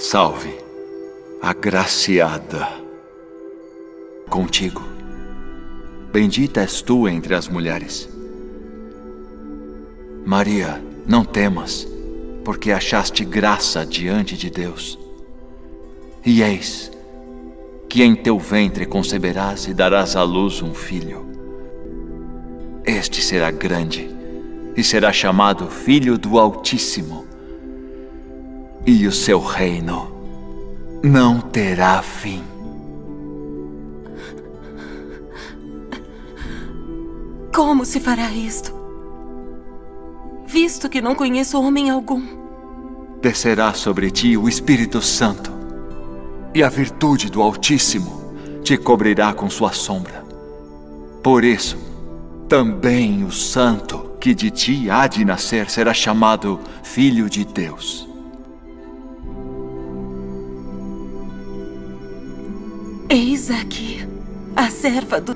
Salve, agraciada. Contigo, bendita és tu entre as mulheres. Maria, não temas, porque achaste graça diante de Deus. E eis que em teu ventre conceberás e darás à luz um filho. Este será grande e será chamado Filho do Altíssimo. E o seu reino não terá fim. Como se fará isto? Visto que não conheço homem algum. Descerá sobre ti o Espírito Santo, e a virtude do Altíssimo te cobrirá com sua sombra. Por isso, também o santo que de ti há de nascer será chamado Filho de Deus. Eis aqui a serva do...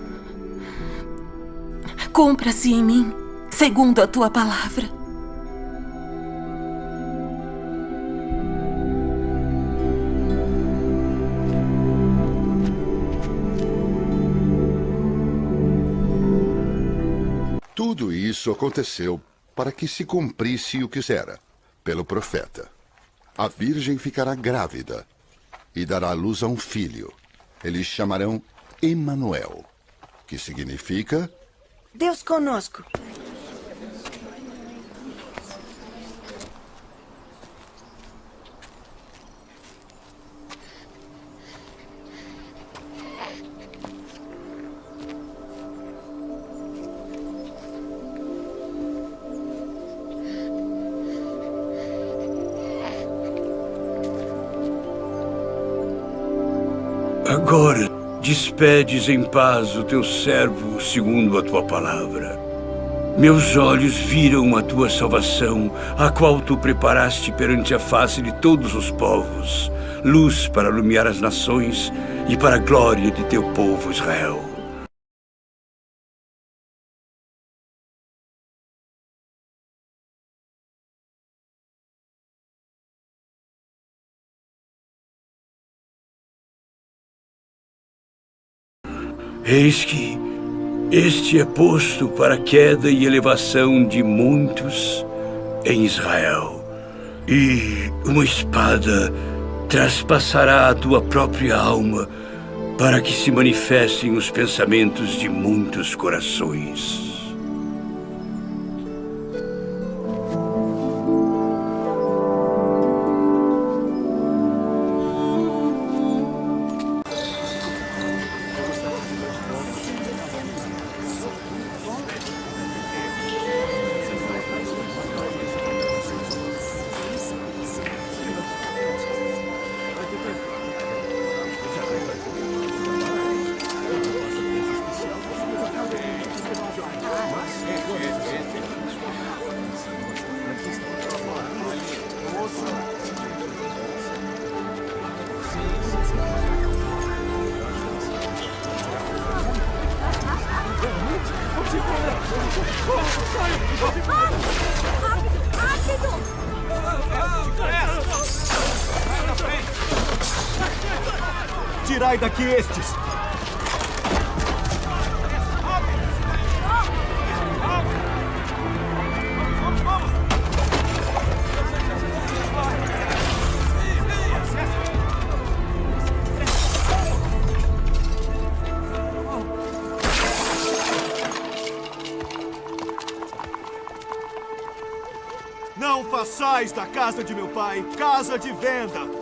Cumpra-se em mim, segundo a tua palavra. Tudo isso aconteceu para que se cumprisse o que era pelo profeta. A virgem ficará grávida e dará à luz a um filho. Eles chamarão Emanuel, que significa... Deus conosco. Agora, despedes em paz o teu servo segundo a tua palavra. Meus olhos viram a tua salvação, a qual tu preparaste perante a face de todos os povos, luz para iluminar as nações e para a glória de teu povo Israel. Eis que este é posto para a queda e elevação de muitos em Israel. E uma espada traspassará a tua própria alma para que se manifestem os pensamentos de muitos corações. Tirai daqui estes! Não façais da casa de meu pai casa de venda!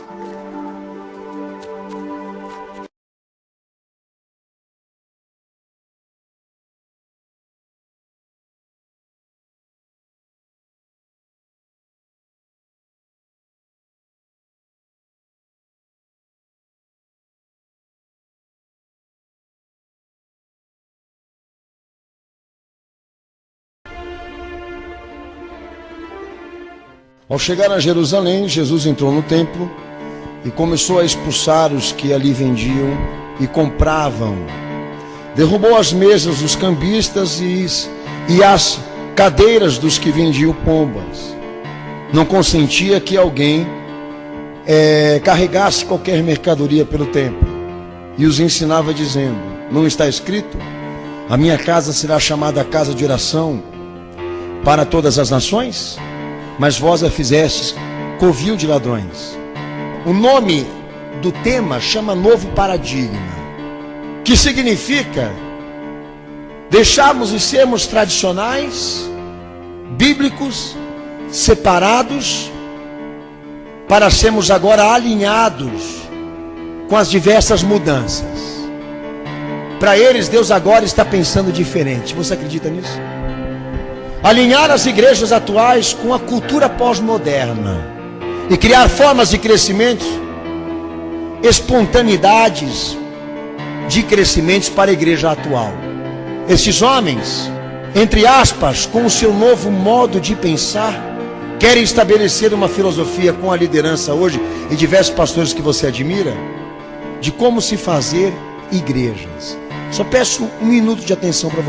Ao chegar a Jerusalém, Jesus entrou no templo e começou a expulsar os que ali vendiam e compravam. Derrubou as mesas dos cambistas e as cadeiras dos que vendiam pombas. Não consentia que alguém carregasse qualquer mercadoria pelo templo e os ensinava dizendo: não está escrito, a minha casa será chamada casa de oração para todas as nações? Mas vós a fizestes covil de ladrões. O nome do tema chama novo paradigma, que significa deixarmos de sermos tradicionais, bíblicos, separados, para sermos agora alinhados com as diversas mudanças. Para eles, Deus agora está pensando diferente. Você acredita nisso? Alinhar as igrejas atuais com a cultura pós-moderna e criar formas de crescimento, espontaneidades de crescimentos para a igreja atual. Estes homens, entre aspas, com o seu novo modo de pensar, querem estabelecer uma filosofia com a liderança hoje e diversos pastores que você admira, de como se fazer igrejas. Só peço um minuto de atenção para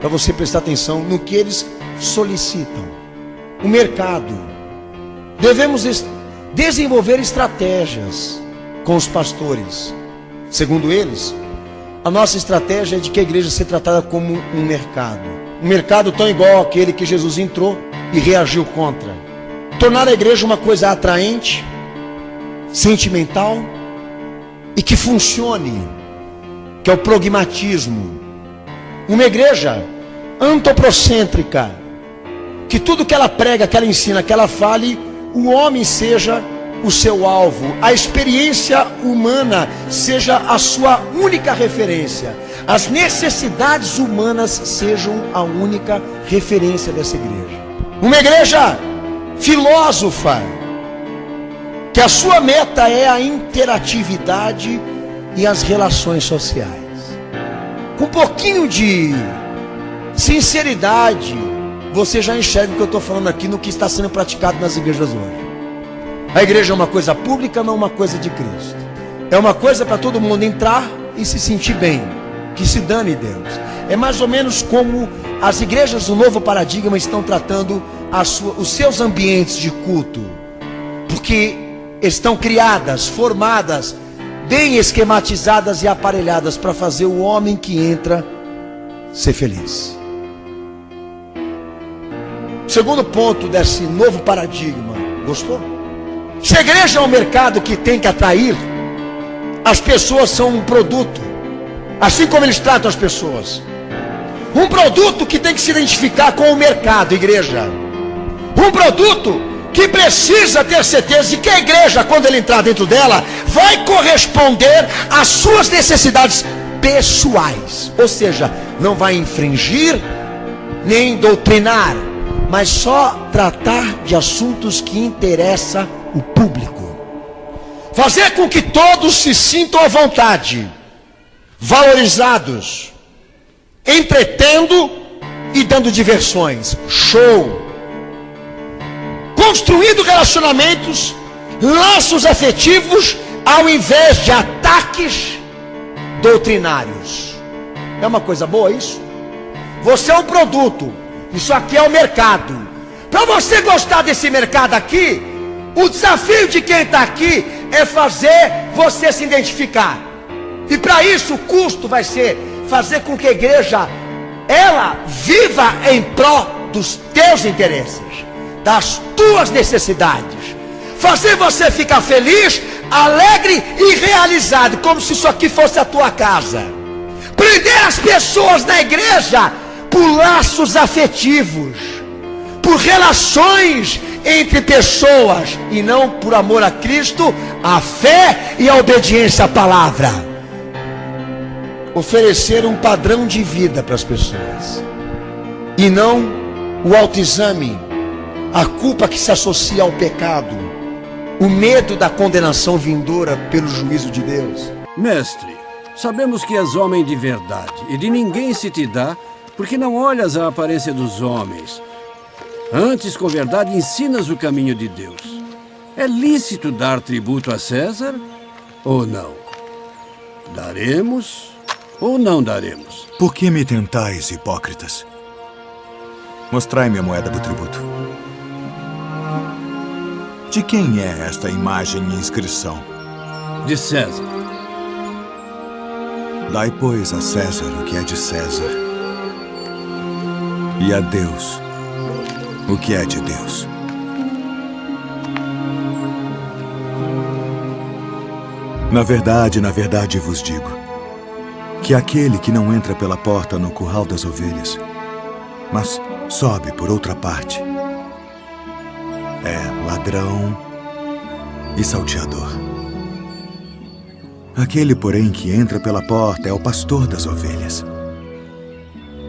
você prestar atenção no que eles solicitam. O mercado. Devemos desenvolver estratégias com os pastores. Segundo eles, a nossa estratégia é de que a igreja seja tratada como um mercado. Um mercado tão igual àquele que Jesus entrou e reagiu contra. Tornar a igreja uma coisa atraente, sentimental e que funcione, que é o pragmatismo. Uma igreja antropocêntrica, que tudo que ela prega, que ela ensina, que ela fale, o homem seja o seu alvo, a experiência humana seja a sua única referência, as necessidades humanas sejam a única referência dessa igreja. Uma igreja filósofa, que a sua meta é a interatividade e as relações sociais. Com um pouquinho de sinceridade, você já enxerga o que eu estou falando aqui no que está sendo praticado nas igrejas hoje. A igreja é uma coisa pública, não uma coisa de Cristo. É uma coisa para todo mundo entrar e se sentir bem, que se dane Deus. É mais ou menos como as igrejas do novo paradigma estão tratando os seus ambientes de culto, porque estão criadas, formadas, bem esquematizadas e aparelhadas para fazer o homem que entra ser feliz. Segundo ponto desse novo paradigma, gostou? Se a igreja é um mercado que tem que atrair, as pessoas são um produto, assim como eles tratam as pessoas. Um produto que tem que se identificar com o mercado, igreja. Um produto que precisa ter certeza de que a igreja, quando ele entrar dentro dela, vai corresponder às suas necessidades pessoais. Ou seja, não vai infringir, nem doutrinar, mas só tratar de assuntos que interessam o público. Fazer com que todos se sintam à vontade, valorizados, entretendo e dando diversões. Show! Construindo relacionamentos, laços afetivos, ao invés de ataques doutrinários. É uma coisa boa isso? Você é um produto, isso aqui é o mercado. Para você gostar desse mercado aqui, o desafio de quem está aqui é fazer você se identificar. E para isso o custo vai ser fazer com que a igreja, ela viva em pró dos teus interesses, das tuas necessidades. Fazer você ficar feliz, alegre e realizado, como se isso aqui fosse a tua casa. Prender as pessoas na igreja por laços afetivos, por relações entre pessoas, e não por amor a Cristo, a fé e a obediência à palavra. Oferecer um padrão de vida para as pessoas, e não o autoexame, a culpa que se associa ao pecado, o medo da condenação vindoura pelo juízo de Deus. Mestre, sabemos que és homem de verdade, e de ninguém se te dá, porque não olhas a aparência dos homens. Antes, com verdade, ensinas o caminho de Deus. É lícito dar tributo a César ou não? Daremos ou não daremos? Por que me tentais, hipócritas? Mostrai-me a moeda do tributo. De quem é esta imagem e inscrição? De César. Dai, pois, a César o que é de César, e a Deus o que é de Deus. Na verdade vos digo, que aquele que não entra pela porta no curral das ovelhas, mas sobe por outra parte, é ladrão e salteador. Aquele, porém, que entra pela porta é o pastor das ovelhas.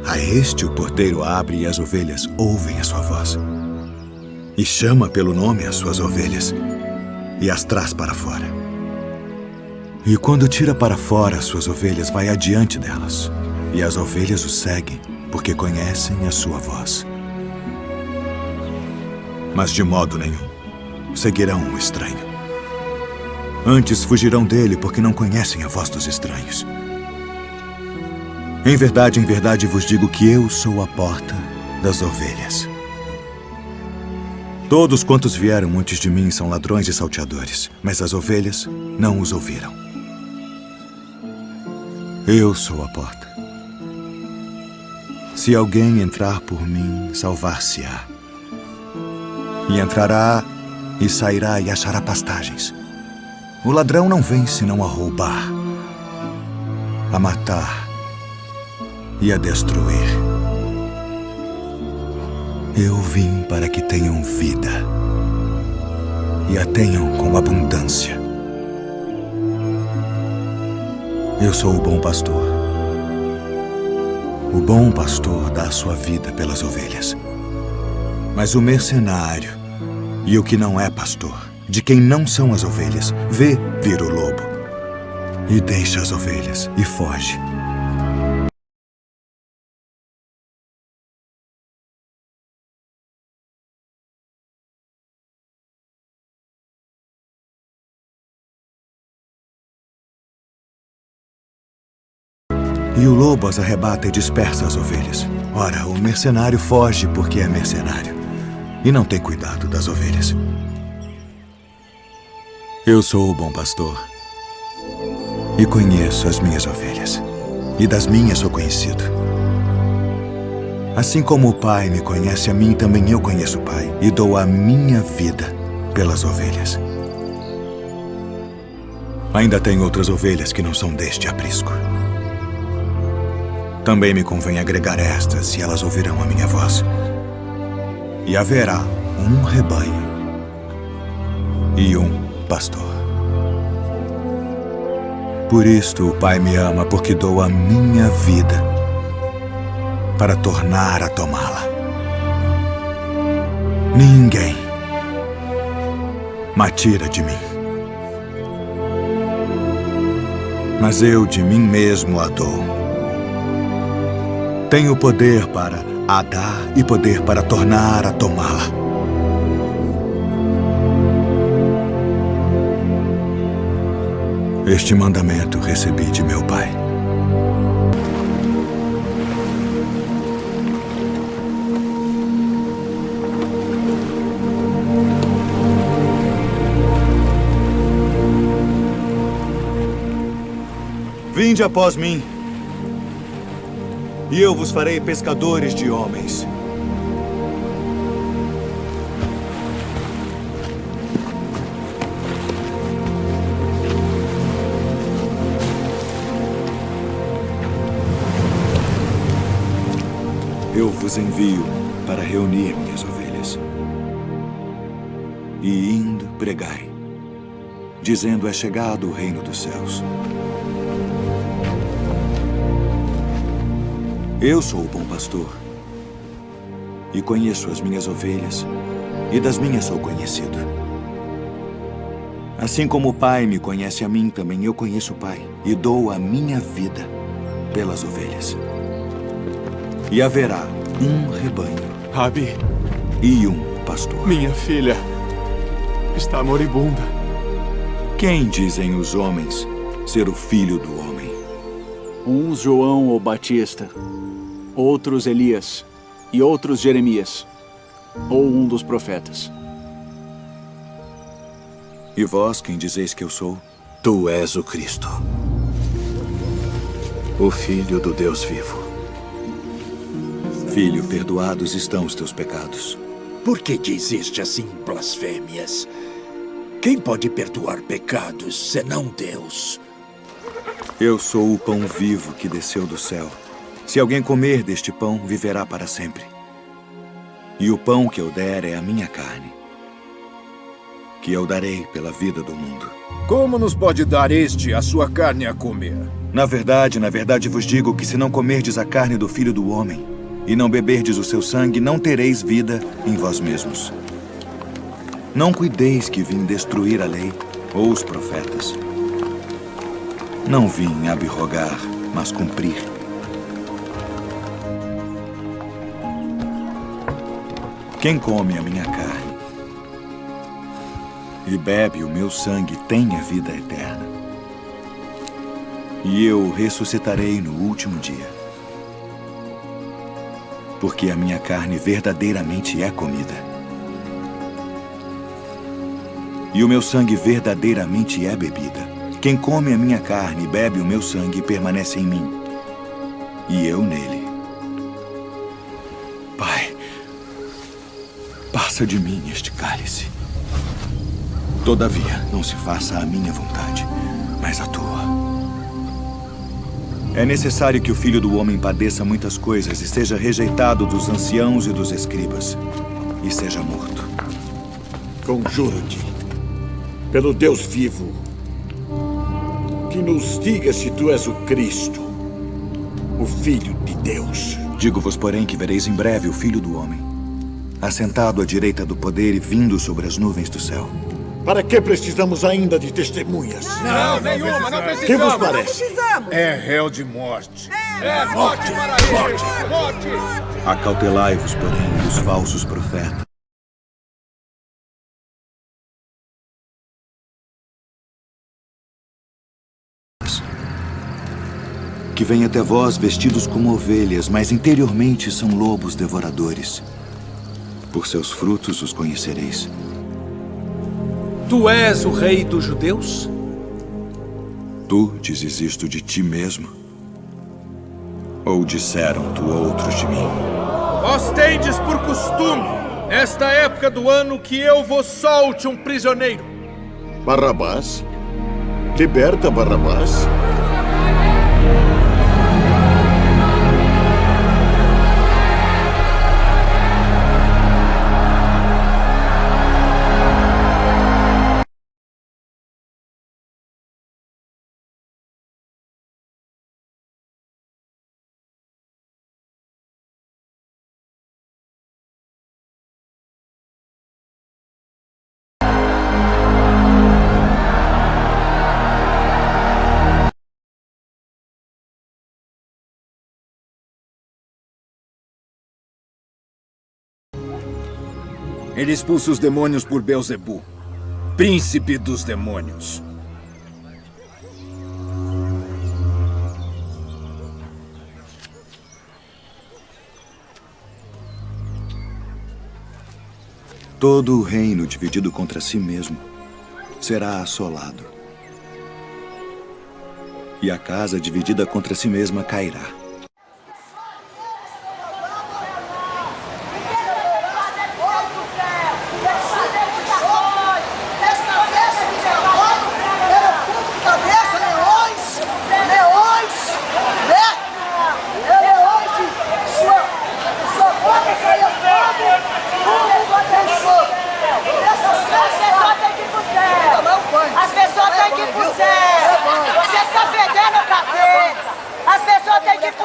A este o porteiro abre e as ovelhas ouvem a sua voz. E chama pelo nome as suas ovelhas e as traz para fora. E quando tira para fora as suas ovelhas, vai adiante delas. E as ovelhas o seguem, porque conhecem a sua voz. Mas de modo nenhum seguirão o estranho. Antes fugirão dele, porque não conhecem a voz dos estranhos. Em verdade vos digo que eu sou a porta das ovelhas. Todos quantos vieram antes de mim são ladrões e salteadores, mas as ovelhas não os ouviram. Eu sou a porta. Se alguém entrar por mim, salvar-se-á. E entrará e sairá e achará pastagens. O ladrão não vem senão a roubar, a matar e a destruir. Eu vim para que tenham vida e a tenham com abundância. Eu sou o bom pastor. O bom pastor dá a sua vida pelas ovelhas. Mas o mercenário e o que não é pastor, de quem não são as ovelhas, vê vir o lobo e deixa as ovelhas e foge. E o lobo as arrebata e dispersa as ovelhas. Ora, o mercenário foge porque é mercenário e não tem cuidado das ovelhas. Eu sou o bom pastor e conheço as minhas ovelhas, e das minhas sou conhecido. Assim como o Pai me conhece a mim, também eu conheço o Pai, e dou a minha vida pelas ovelhas. Ainda tenho outras ovelhas que não são deste aprisco. Também me convém agregar estas, e elas ouvirão a minha voz. E haverá um rebanho e um pastor. Por isto o Pai me ama, porque dou a minha vida para tornar a tomá-la. Ninguém me tira de mim, mas eu de mim mesmo a dou. Tenho poder para a dar e poder para tornar a tomá-la. Este mandamento recebi de meu Pai. Vinde após mim, e eu vos farei pescadores de homens. Eu vos envio para reunir minhas ovelhas. E indo, pregai, dizendo: é chegado o reino dos céus. Eu sou o bom pastor, e conheço as minhas ovelhas, e das minhas sou conhecido. Assim como o Pai me conhece a mim, também eu conheço o Pai, e dou a minha vida pelas ovelhas. E haverá um rebanho Rabi, e um pastor. minha filha está moribunda. Quem dizem os homens ser o filho do homem? Uns João ou Batista, outros Elias e outros Jeremias, ou um dos profetas. E vós, quem dizeis que eu sou? Tu és o Cristo, o Filho do Deus vivo. Filho, perdoados estão os teus pecados. Por que dizeste assim blasfêmias? Quem pode perdoar pecados senão Deus? Eu sou o pão vivo que desceu do céu. Se alguém comer deste pão, viverá para sempre. E o pão que eu der é a minha carne, que eu darei pela vida do mundo. Como nos pode dar este a sua carne a comer? Na verdade vos digo que se não comerdes a carne do Filho do Homem e não beberdes o seu sangue, não tereis vida em vós mesmos. Não cuideis que vim destruir a lei ou os profetas. Não vim abrogar, mas cumprir. Quem come a minha carne e bebe o meu sangue tem a vida eterna. E eu ressuscitarei no último dia. Porque a minha carne verdadeiramente é comida. E o meu sangue verdadeiramente é bebida. Quem come a minha carne e bebe o meu sangue permanece em mim, e eu nele. Pai, passa de mim este cálice. Todavia, não se faça a minha vontade, mas a tua. É necessário que o Filho do Homem padeça muitas coisas e seja rejeitado dos anciãos e dos escribas, e seja morto. Conjuro-te, pelo Deus vivo, que nos diga se tu és o Cristo, o Filho de Deus. Digo-vos, porém, que vereis em breve o Filho do Homem, assentado à direita do poder e vindo sobre as nuvens do céu. Para que precisamos ainda de testemunhas? Não precisamos. Que vos parece? É réu de morte. Morte! Acautelai-vos, porém, dos falsos profetas. Que vêm até vós vestidos como ovelhas, mas interiormente são lobos devoradores. Por seus frutos os conhecereis. Tu és o rei dos judeus? Tu dizes isto de ti mesmo? Ou disseram-te outros de mim? Vós tendes por costume, nesta época do ano, que eu vos solte um prisioneiro. Barrabás? Liberta Barrabás. Ele expulsa os demônios por Beelzebu, príncipe dos demônios. Todo o reino dividido contra si mesmo será assolado. E a casa dividida contra si mesma cairá. As pessoas têm que ir pro céu. Você está perdendo a cabeça. As pessoas têm que ir pro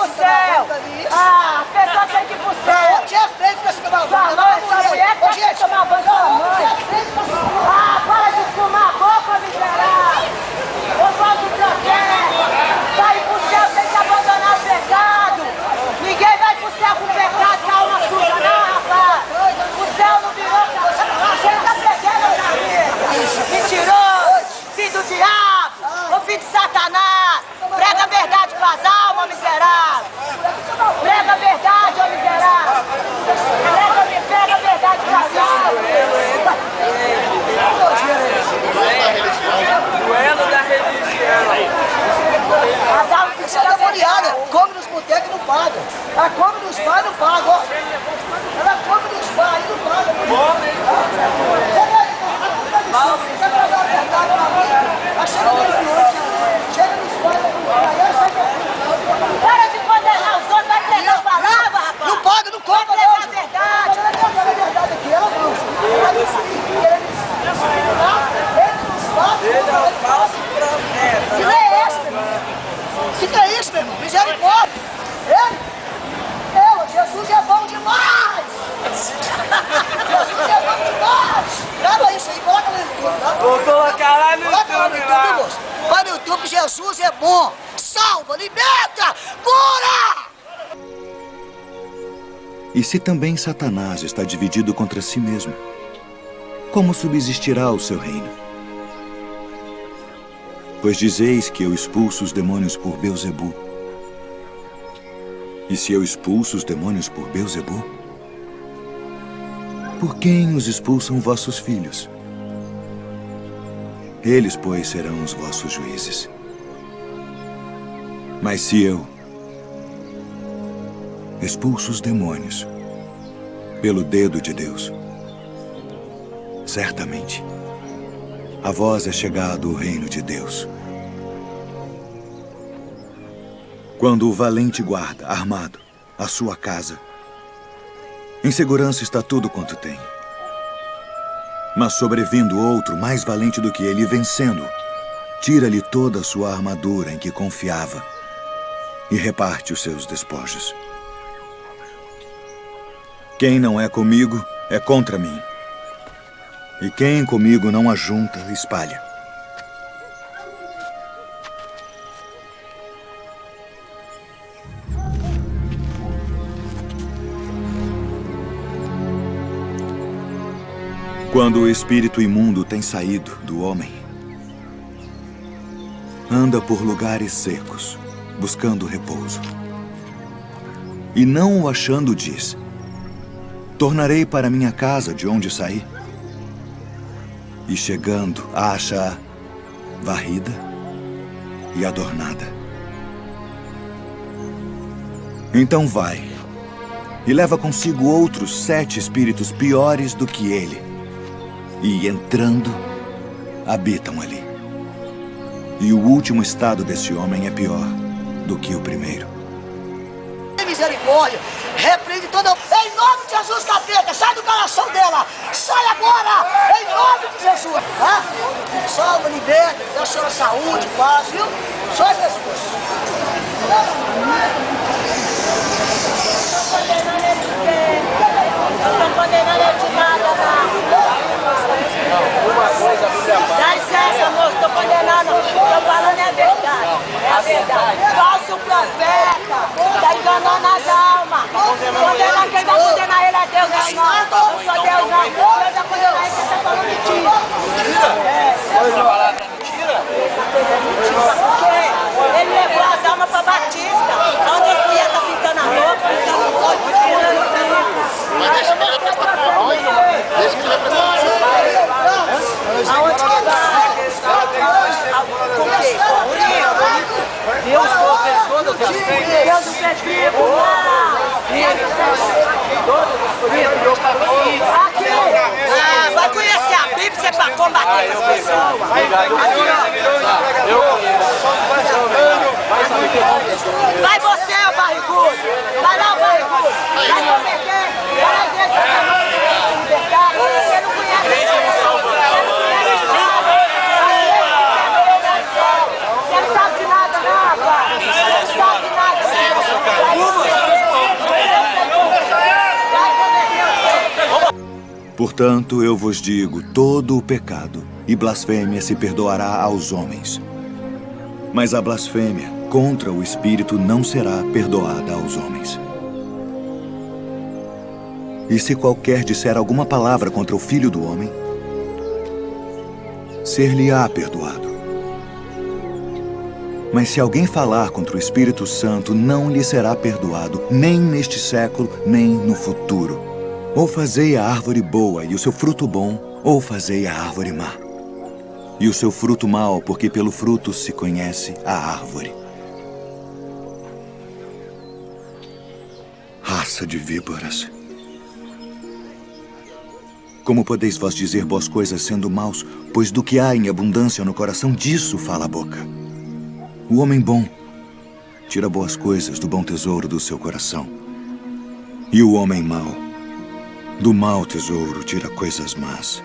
e não paga. Ela come dos pais e não paga, ó. Ela come dos pais e não paga. Você vai dar a verdade pra mim? Chega meia-noite, chega nos pais, para de condenar os outros, vai entregar a palavra, rapaz. Não paga, não cobra, não. Vai entregar a verdade. Ela tem a verdade aqui, ela não. Ela disse que ele nos faz, se não é esse, meu irmão. Se que é isso, meu irmão? Misericórdia. Ele? Jesus é bom demais. Jesus é bom demais. Grava isso aí, coloca no YouTube, tá? Vou colocar lá no YouTube, lá. moço. Vai no YouTube, Jesus é bom. Salva, liberta, cura! E se também Satanás está dividido contra si mesmo, como subsistirá o seu reino? Pois dizeis que eu expulso os demônios por Beelzebu. E se eu expulso os demônios por Beelzebu, por quem os expulsam vossos filhos? Eles, pois, serão os vossos juízes. Mas se eu expulso os demônios pelo dedo de Deus, certamente a vós é chegado o reino de Deus. Quando o valente guarda, armado, a sua casa, em segurança está tudo quanto tem. Mas sobrevindo outro mais valente do que ele, vencendo, tira-lhe toda a sua armadura em que confiava e reparte os seus despojos. Quem não é comigo é contra mim. E quem comigo não ajunta, espalha. Quando o espírito imundo tem saído do homem, anda por lugares secos, buscando repouso. E não o achando, diz: tornarei para minha casa de onde saí. E chegando, acha-a varrida e adornada. Então vai e leva consigo outros 7 espíritos piores do que ele. E entrando, habitam ali. E o último estado desse homem é pior do que o primeiro. Misericórdia, repreende toda... Em nome de Jesus, capeta, sai do coração dela. Sai agora, em nome de Jesus. Tá? Salva, liberta, dá a senhora saúde, paz, viu? Só Jesus. Não estou condenando ele de nada, não. Dá licença, moço, estou condenando. Estou falando a verdade. É a verdade. Falso profeta. Está enganando as almas. Condenar quem vai condenar ele é Deus, não. Não sou Deus, não. Deus vai condenar ele, você está falando mentira. Essa palavra é mentira? Porque ele levou as almas para Batista. Onde as mulheres estão pintando a roupa, pintando o olho, pulando o tempo. Mas deixa que ele apresentar para nós. Deixa que ele apresentar para nós. Aonde que vai? Com quem? Deus professor do Deus Pedro. Aqui. Vai conhecer a Bíblia para combater as pessoas. Vai você, ó barrigudo. Vai lá, barrigudo. Vai prometer. Vai na igreja para libertar. Você não conhece a Portanto, eu vos digo, todo o pecado e blasfêmia se perdoará aos homens. Mas a blasfêmia contra o Espírito não será perdoada aos homens. E se qualquer disser alguma palavra contra o Filho do Homem, ser-lhe-á perdoado. Mas se alguém falar contra o Espírito Santo, não lhe será perdoado, nem neste século, nem no futuro. Ou fazei a árvore boa e o seu fruto bom, ou fazei a árvore má. E o seu fruto mau, porque pelo fruto se conhece a árvore. Raça de víboras. Como podeis vós dizer boas coisas sendo maus, pois do que há em abundância no coração, disso fala a boca. O homem bom tira boas coisas do bom tesouro do seu coração. E o homem mau, do mau tesouro, tira coisas más.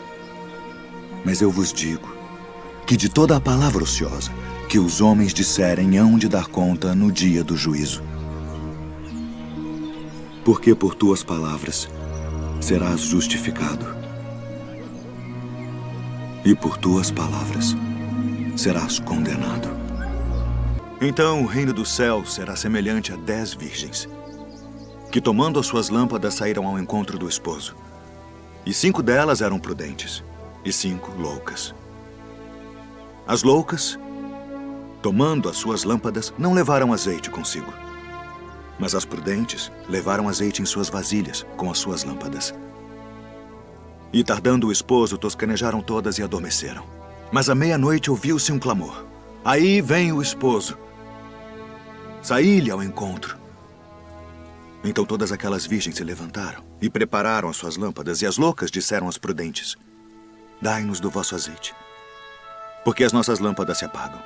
Mas eu vos digo que de toda a palavra ociosa que os homens disserem hão de dar conta no dia do juízo. Porque por tuas palavras serás justificado, e por tuas palavras serás condenado. Então o reino do céu será semelhante a 10 virgens, que tomando as suas lâmpadas saíram ao encontro do esposo. E 5 delas eram prudentes, e 5 loucas. As loucas, tomando as suas lâmpadas, não levaram azeite consigo. Mas as prudentes levaram azeite em suas vasilhas com as suas lâmpadas. E tardando o esposo, toscanejaram todas e adormeceram. Mas à meia-noite ouviu-se um clamor. Aí vem o esposo. Saí-lhe ao encontro. Então todas aquelas virgens se levantaram e prepararam as suas lâmpadas, e as loucas disseram às prudentes: dai-nos do vosso azeite, porque as nossas lâmpadas se apagam.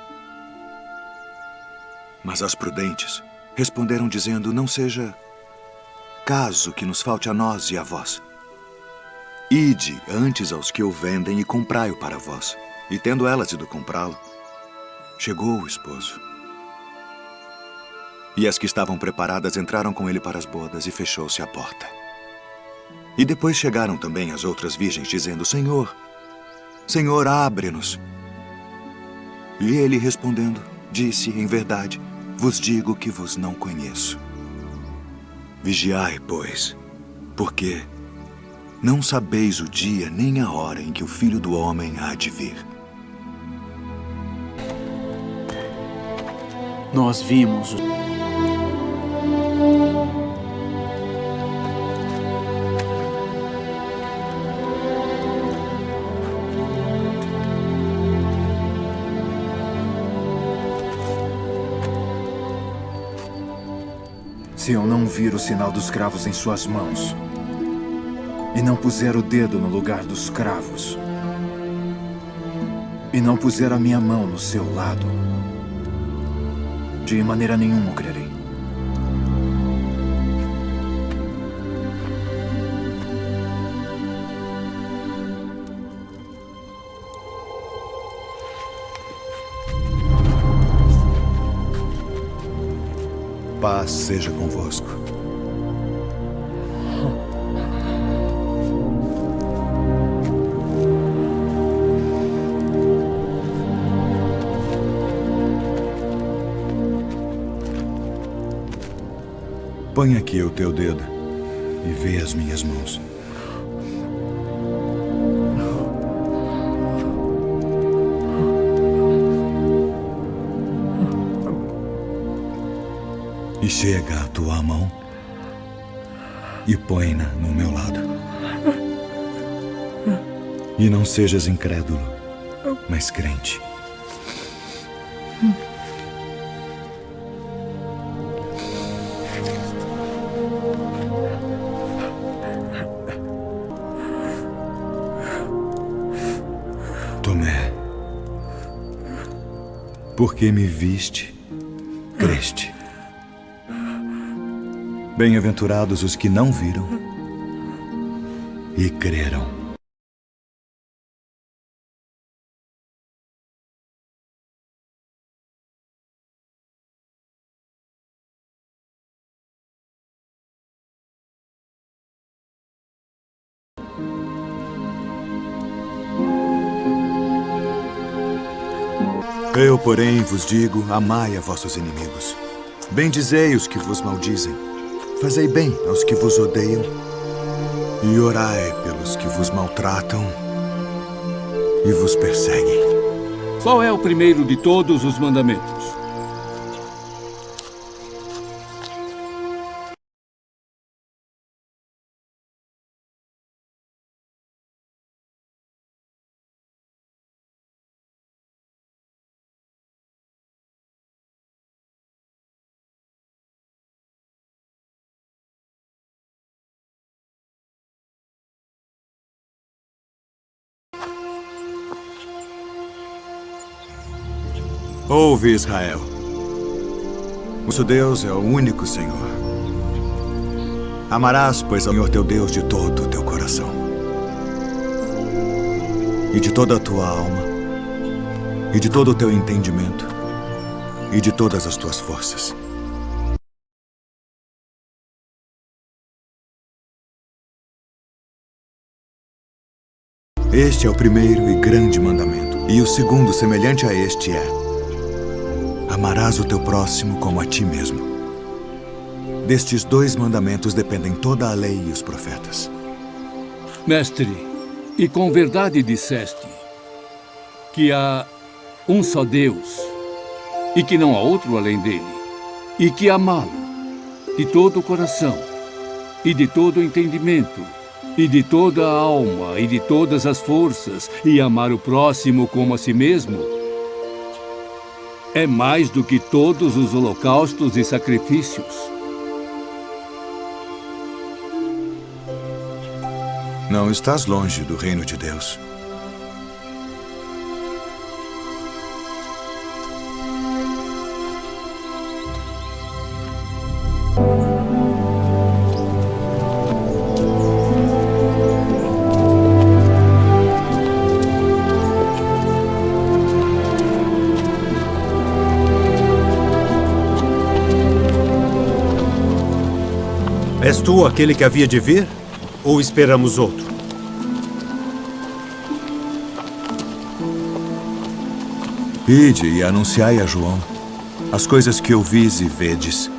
Mas as prudentes responderam dizendo: não seja caso que nos falte a nós e a vós. Ide antes aos que o vendem e comprai-o para vós. E tendo elas ido comprá-lo, chegou o esposo. E as que estavam preparadas entraram com ele para as bodas, e fechou-se a porta. E depois chegaram também as outras virgens, dizendo: Senhor, Senhor, abre-nos. E ele, respondendo, disse: em verdade, vos digo que vos não conheço. Vigiai, pois, porque não sabeis o dia nem a hora em que o Filho do Homem há de vir. Nós vimos Se eu não vir o sinal dos cravos em suas mãos, e não puser o dedo no lugar dos cravos, e não puser a minha mão no seu lado, de maneira nenhuma o crerei. Paz seja convosco. Põe aqui o teu dedo e vê as minhas mãos. E chega a tua mão e põe-na no meu lado. E não sejas incrédulo, mas crente. Tomé, porque me viste, creste. Bem-aventurados os que não viram e creram. Eu, porém, vos digo, amai a vossos inimigos. Bendizei os que vos maldizem. Fazei bem aos que vos odeiam. E orai pelos que vos maltratam e vos perseguem. Qual é o primeiro de todos os mandamentos? Ouve, Israel. Nosso Deus é o único Senhor. Amarás, pois, ao Senhor teu Deus de todo o teu coração, e de toda a tua alma, e de todo o teu entendimento, e de todas as tuas forças. Este é o primeiro e grande mandamento. E o segundo, semelhante a este, é: amarás o teu próximo como a ti mesmo. Destes 2 mandamentos dependem toda a lei e os profetas. Mestre, e com verdade disseste que há um só Deus e que não há outro além dele, e que amá-lo de todo o coração e de todo o entendimento e de toda a alma e de todas as forças, e amar o próximo como a si mesmo, é mais do que todos os holocaustos e sacrifícios. Não estás longe do reino de Deus. És tu aquele que havia de vir? Ou esperamos outro? Ide e anunciai a João as coisas que ouvis e vedes.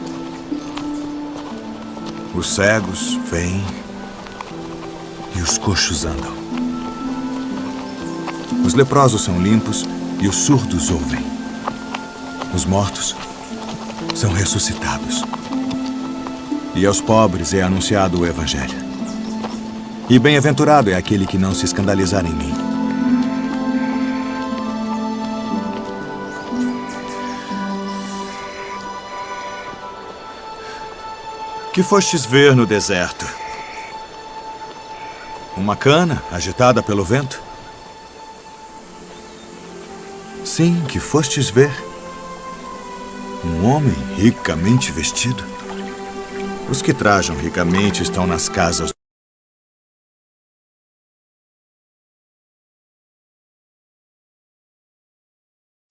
Os cegos veem e os coxos andam. Os leprosos são limpos e os surdos ouvem. Os mortos são ressuscitados. E aos pobres é anunciado o Evangelho. E bem-aventurado é aquele que não se escandalizar em mim. Que fostes ver no deserto? Uma cana agitada pelo vento? Sim, que fostes ver um homem ricamente vestido? Os que trajam ricamente estão nas casas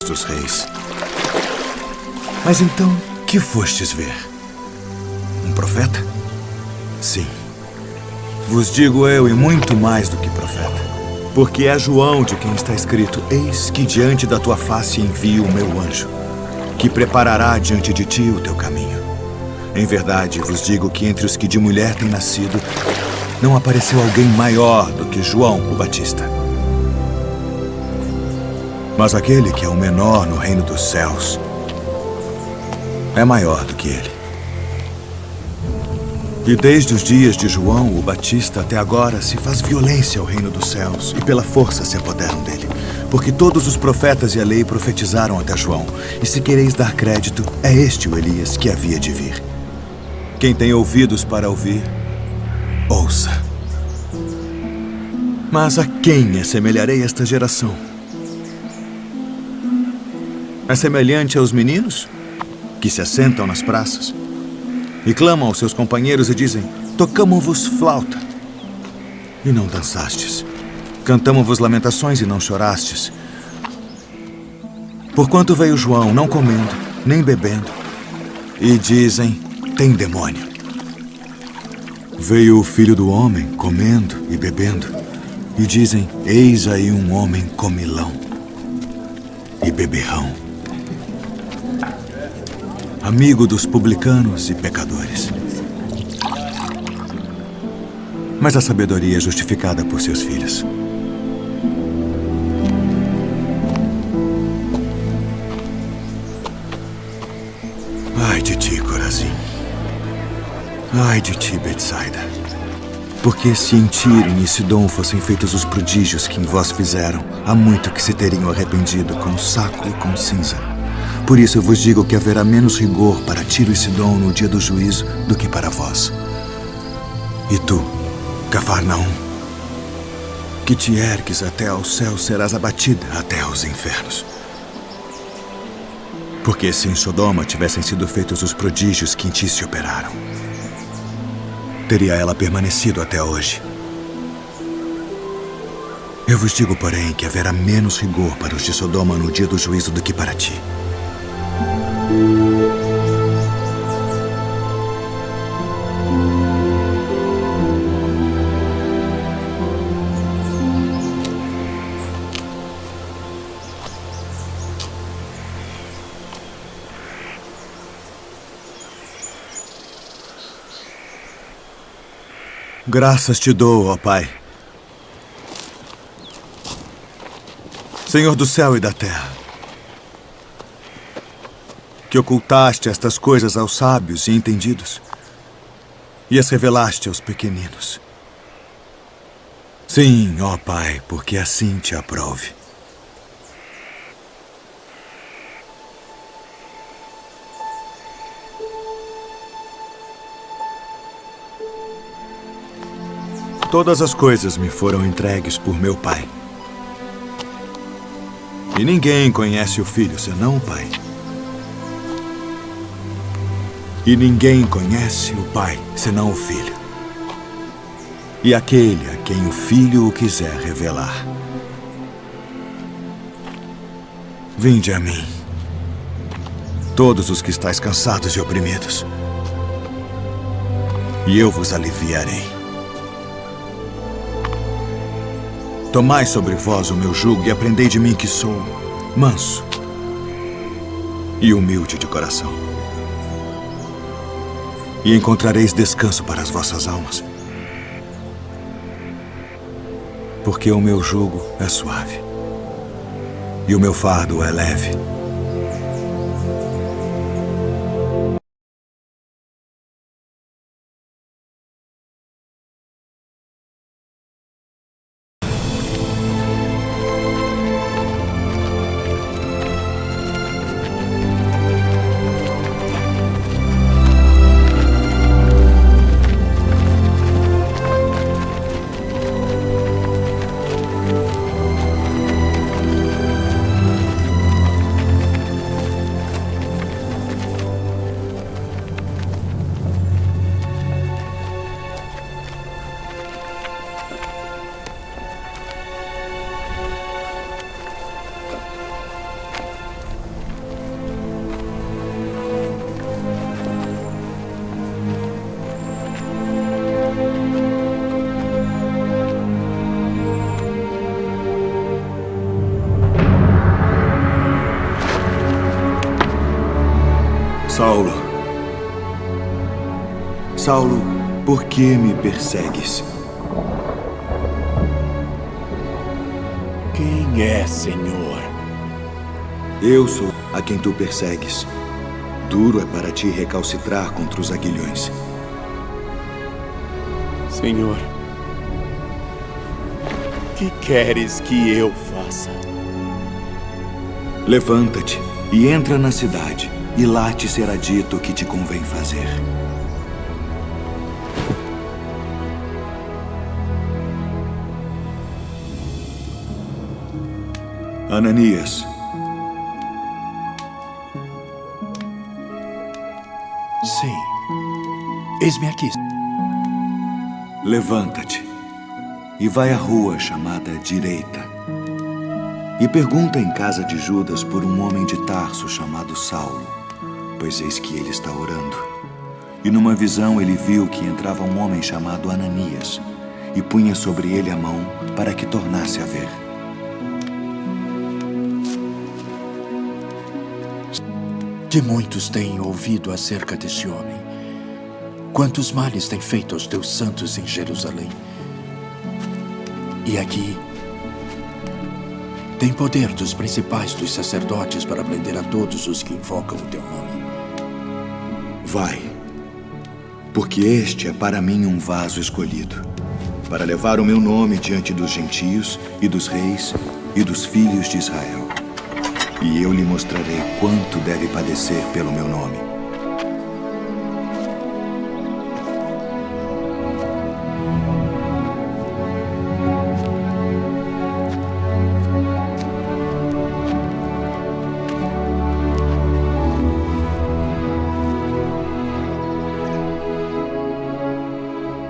dos reis. Mas então, que fostes ver? Um profeta? Sim. Vos digo eu, e muito mais do que profeta. Porque é João de quem está escrito: eis que diante da tua face envio o meu anjo, que preparará diante de ti o teu caminho. Em verdade, vos digo que entre os que de mulher têm nascido, não apareceu alguém maior do que João o Batista. Mas aquele que é o menor no reino dos céus é maior do que ele. E desde os dias de João o Batista até agora se faz violência ao reino dos céus, e pela força se apoderam dele. Porque todos os profetas e a lei profetizaram até João. E se quereis dar crédito, é este o Elias que havia de vir. Quem tem ouvidos para ouvir, ouça. Mas a quem assemelharei esta geração? É semelhante aos meninos que se assentam nas praças e clamam aos seus companheiros e dizem: tocamo-vos flauta, e não dançastes. Cantamo-vos lamentações e não chorastes. Porquanto veio João, não comendo, nem bebendo, e dizem: tem demônio. Veio o Filho do Homem, comendo e bebendo, e dizem: eis aí um homem comilão e beberrão, amigo dos publicanos e pecadores. Mas a sabedoria é justificada por seus filhos. Ai de ti, Corazim. Ai de ti, Betsaida. Porque se em Tiro e Sidom fossem feitos os prodígios que em vós fizeram, há muito que se teriam arrependido com saco e com cinza. Por isso eu vos digo que haverá menos rigor para Tiro e Sidom no dia do juízo do que para vós. E tu, Cafarnaum, que te ergues até ao céu, serás abatida até aos infernos. Porque se em Sodoma tivessem sido feitos os prodígios que em ti se operaram, teria ela permanecido até hoje. Eu vos digo, porém, que haverá menos rigor para os de Sodoma no dia do juízo do que para ti. Graças te dou, ó Pai, Senhor do céu e da terra, que ocultaste estas coisas aos sábios e entendidos e as revelaste aos pequeninos. Sim, ó Pai, porque assim te aprove. Todas as coisas me foram entregues por meu Pai. E ninguém conhece o Filho senão o Pai. E ninguém conhece o Pai senão o Filho. E aquele a quem o Filho o quiser revelar. Vinde a mim, todos os que estáis cansados e oprimidos, e eu vos aliviarei. Tomai sobre vós o meu jugo e aprendei de mim que sou manso e humilde de coração. E encontrareis descanso para as vossas almas. Porque o meu jugo é suave e o meu fardo é leve. Saulo, Saulo, por que me persegues? Quem é, Senhor? Eu sou a quem tu persegues. Duro é para ti recalcitrar contra os aguilhões. Senhor, que queres que eu faça? Levanta-te e entra na cidade, e lá te será dito o que te convém fazer. Ananias. Sim, eis-me aqui. Levanta-te e vai à rua chamada Direita. E pergunta em casa de Judas por um homem de Tarso chamado Saulo, pois eis que ele está orando. E numa visão ele viu que entrava um homem chamado Ananias e punha sobre ele a mão para que tornasse a ver. De muitos tenho ouvido acerca deste homem. Quantos males tem feito aos teus santos em Jerusalém. E aqui tem poder dos principais dos sacerdotes para prender a todos os que invocam o teu nome. Vai, porque este é para mim um vaso escolhido, para levar o meu nome diante dos gentios e dos reis e dos filhos de Israel. E eu lhe mostrarei quanto deve padecer pelo meu nome.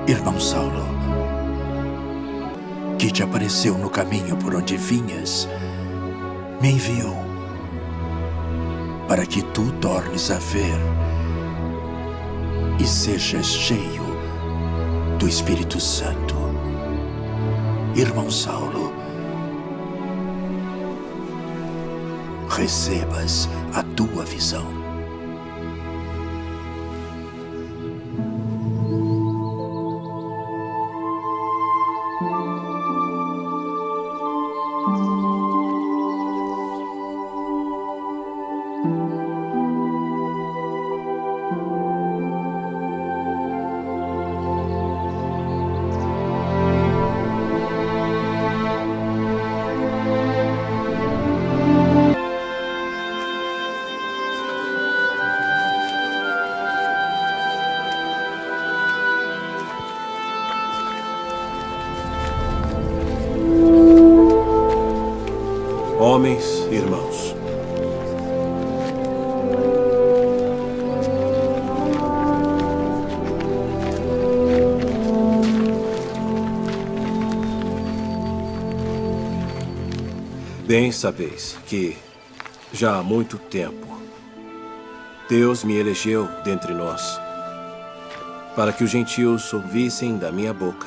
Irmão Saulo, que te apareceu no caminho por onde vinhas, me enviou para que tu tornes a ver e sejas cheio do Espírito Santo. Irmão Saulo, recebas a tua visão. Homens, irmãos, bem sabeis que, já há muito tempo, Deus me elegeu dentre nós, para que os gentios ouvissem da minha boca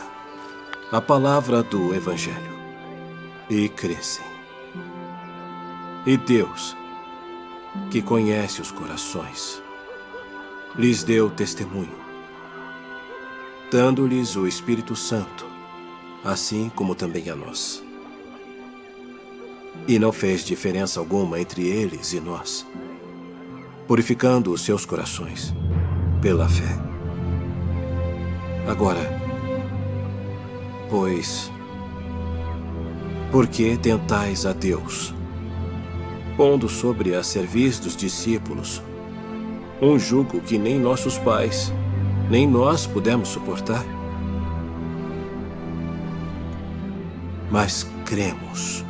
a palavra do Evangelho e crescem. E Deus, que conhece os corações, lhes deu testemunho, dando-lhes o Espírito Santo, assim como também a nós. E não fez diferença alguma entre eles e nós, purificando os seus corações pela fé. Agora, pois, por que tentais a Deus, pondo sobre a cerviz dos discípulos um jugo que nem nossos pais, nem nós pudemos suportar? Mas cremos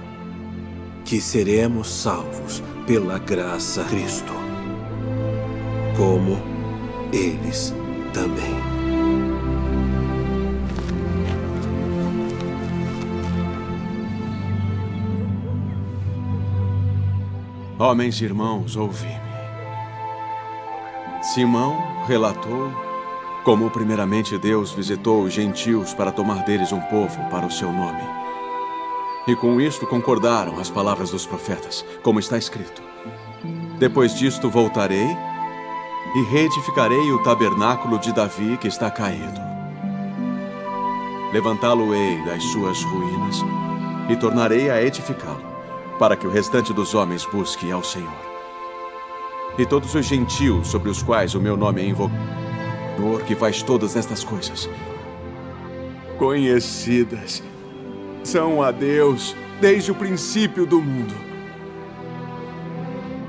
que seremos salvos pela graça de Cristo, como eles também. Homens e irmãos, ouvi-me. Simão relatou como primeiramente Deus visitou os gentios para tomar deles um povo para o seu nome. E com isto concordaram as palavras dos profetas, como está escrito: depois disto voltarei e reedificarei o tabernáculo de Davi que está caído. Levantá-lo-ei das suas ruínas e tornarei a edificá-lo, para que o restante dos homens busque ao Senhor. E todos os gentios sobre os quais o meu nome é invocado, que faz todas estas coisas, conhecidas são a Deus desde o princípio do mundo.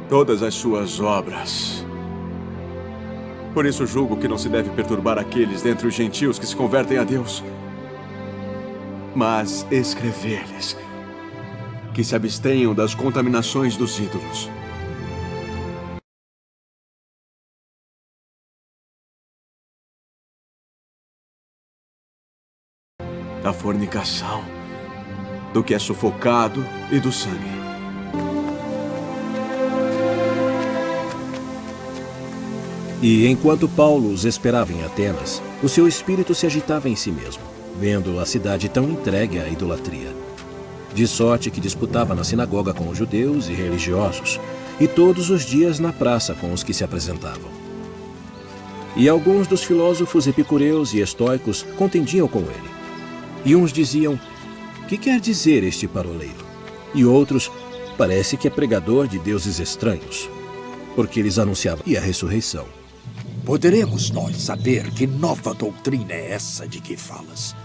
Todas as suas obras. Por isso julgo que não se deve perturbar aqueles dentre os gentios que se convertem a Deus, mas escrever-lhes que se abstenham das contaminações dos ídolos, da fornicação, do que é sufocado e do sangue. E enquanto Paulo os esperava em Atenas, o seu espírito se agitava em si mesmo, vendo a cidade tão entregue à idolatria. De sorte que disputava na sinagoga com os judeus e religiosos, e todos os dias na praça com os que se apresentavam. E alguns dos filósofos epicureus e estoicos contendiam com ele. E uns diziam: que quer dizer este paroleiro? E outros: parece que é pregador de deuses estranhos, porque eles anunciavam a ressurreição. Poderemos nós saber que nova doutrina é essa de que falas?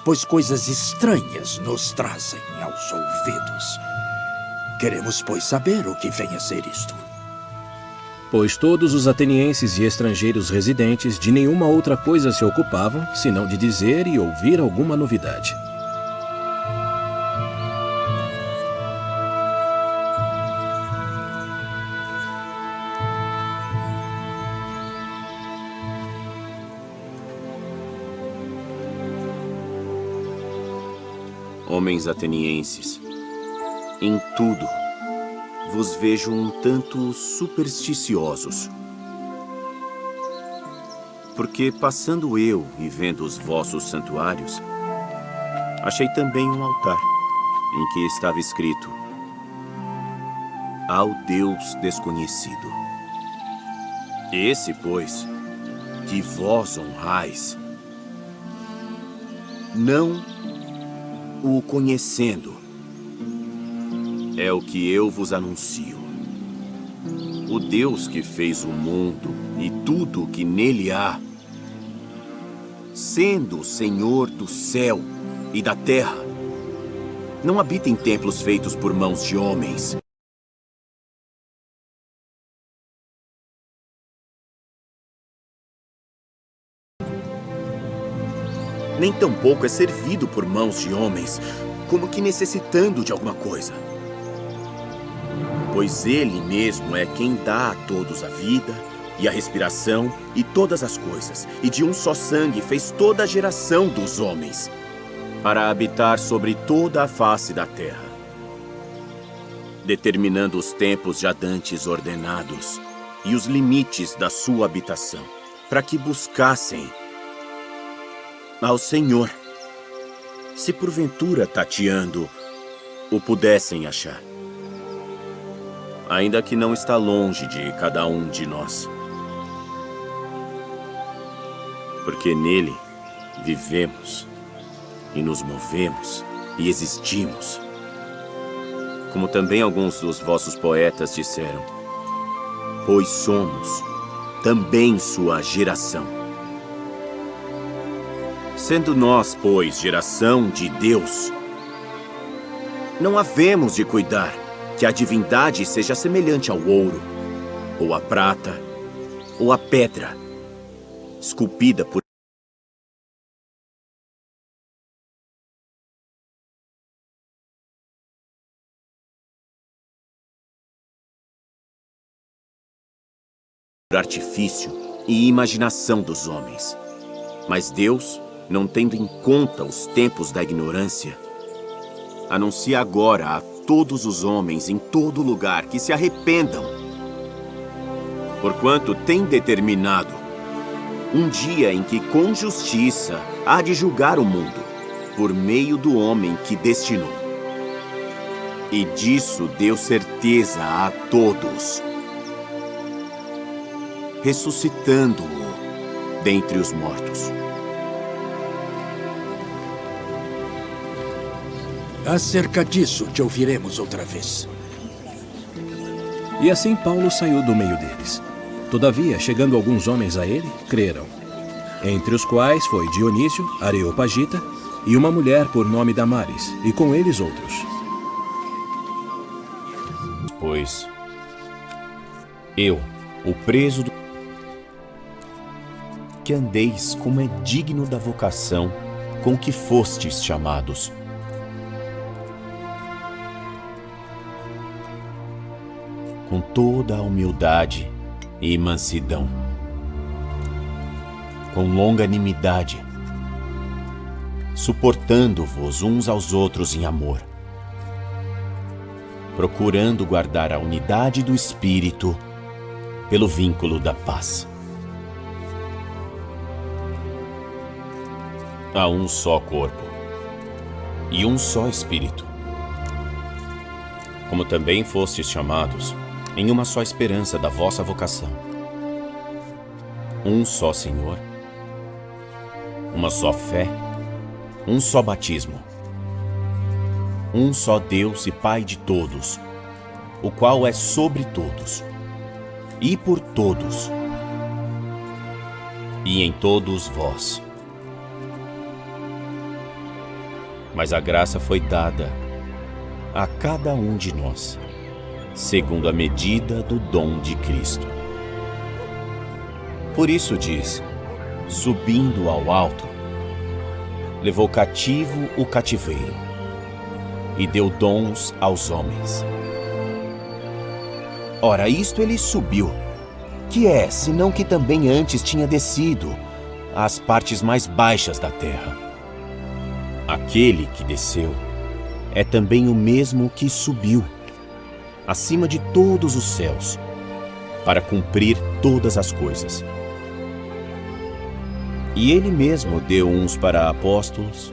Pois coisas estranhas nos trazem aos ouvidos. Queremos, pois, saber o que vem a ser isto. Pois todos os atenienses e estrangeiros residentes de nenhuma outra coisa se ocupavam, senão de dizer e ouvir alguma novidade. homens atenienses, em tudo vos vejo um tanto supersticiosos. Porque passando eu e vendo os vossos santuários, achei também um altar, em que estava escrito: ao Deus desconhecido. Esse, pois, que vós honrais, não o conhecendo, é o que eu vos anuncio. O Deus que fez o mundo e tudo o que nele há, sendo o Senhor do céu e da terra, não habita em templos feitos por mãos de homens. Nem tampouco é servido por mãos de homens, como que necessitando de alguma coisa. Pois ele mesmo é quem dá a todos a vida e a respiração e todas as coisas, e de um só sangue fez toda a geração dos homens, para habitar sobre toda a face da terra, determinando os tempos já dantes ordenados e os limites da sua habitação, para que buscassem ao Senhor, se porventura tateando o pudessem achar, ainda que não está longe de cada um de nós, porque nele vivemos e nos movemos e existimos, como também alguns dos vossos poetas disseram, pois somos também sua geração. Sendo nós, pois, geração de Deus, não havemos de cuidar que a divindade seja semelhante ao ouro, ou à prata, ou à pedra, esculpida por artifício e imaginação dos homens. Mas Deus, não tendo em conta os tempos da ignorância, anuncia agora a todos os homens em todo lugar que se arrependam, porquanto tem determinado um dia em que com justiça há de julgar o mundo, por meio do homem que destinou. E disso deu certeza a todos, ressuscitando-o dentre os mortos. Acerca disso te ouviremos outra vez. E assim Paulo saiu do meio deles. Todavia, chegando alguns homens a ele, creram. Entre os quais foi Dionísio, Areopagita, e uma mulher por nome Damaris, e com eles outros. Pois eu, o preso do... que andeis como é digno da vocação com que fostes chamados. Com toda a humildade e mansidão, com longanimidade, suportando-vos uns aos outros em amor, procurando guardar a unidade do Espírito pelo vínculo da paz. Há um só corpo e um só Espírito, como também fostes chamados em uma só esperança da vossa vocação. Um só Senhor, uma só fé, um só batismo, um só Deus e Pai de todos, o qual é sobre todos, e por todos, e em todos vós. Mas a graça foi dada a cada um de nós, segundo a medida do dom de Cristo. Por isso diz, subindo ao alto, levou cativo o cativeiro e deu dons aos homens. Ora, isto ele subiu, que é, senão que também antes tinha descido às partes mais baixas da terra. Aquele que desceu é também o mesmo que subiu acima de todos os céus para cumprir todas as coisas. E ele mesmo deu uns para apóstolos,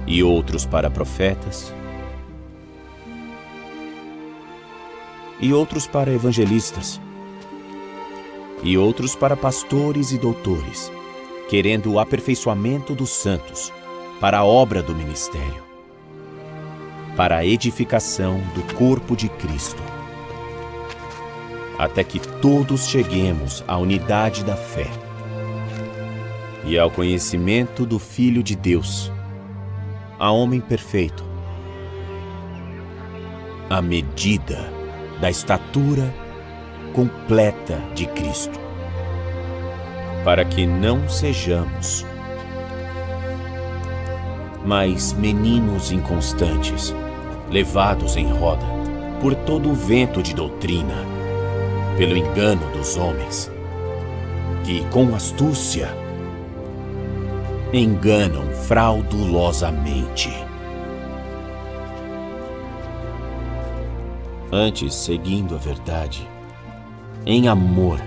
e outros para profetas, e outros para evangelistas, e outros para pastores e doutores, querendo o aperfeiçoamento dos santos para a obra do ministério, para a edificação do corpo de Cristo, até que todos cheguemos à unidade da fé e ao conhecimento do Filho de Deus, a homem perfeito, à medida da estatura completa de Cristo, para que não sejamos mais meninos inconstantes, levados em roda por todo o vento de doutrina, pelo engano dos homens, que com astúcia enganam fraudulosamente. Antes, seguindo a verdade, em amor,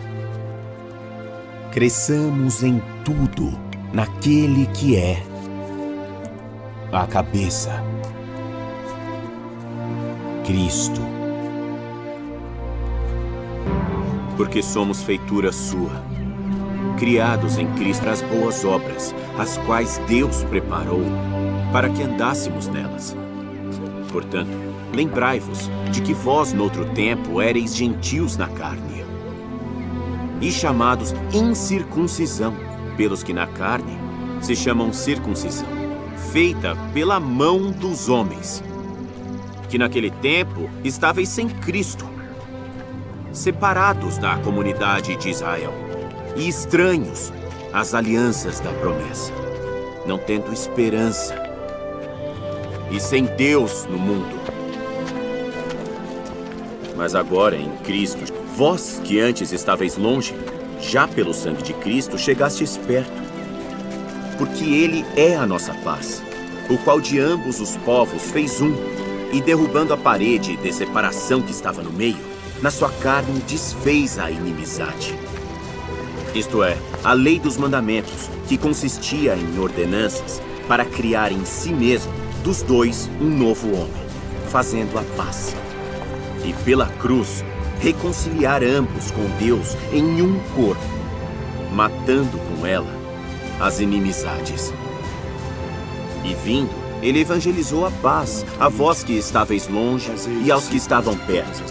cresçamos em tudo naquele que é a cabeça, Cristo. Porque somos feitura sua, criados em Cristo as boas obras, as quais Deus preparou para que andássemos nelas. Portanto, lembrai-vos de que vós, noutro tempo, éreis gentios na carne, e chamados incircuncisão, pelos que na carne se chamam circuncisão, feita pela mão dos homens, que naquele tempo estáveis sem Cristo, separados da comunidade de Israel, e estranhos às alianças da promessa, não tendo esperança, e sem Deus no mundo. Mas agora, em Cristo, vós que antes estáveis longe, já pelo sangue de Cristo chegastes perto, porque Ele é a nossa paz, o qual de ambos os povos fez um, e derrubando a parede de separação que estava no meio, na sua carne desfez a inimizade. Isto é, a lei dos mandamentos, que consistia em ordenanças para criar em si mesmo, dos dois, um novo homem, fazendo a paz. E pela cruz, reconciliar ambos com Deus em um corpo, matando com ela as inimizades. E vindo, ele evangelizou a paz a vós que estáveis longe e aos que estavam perto.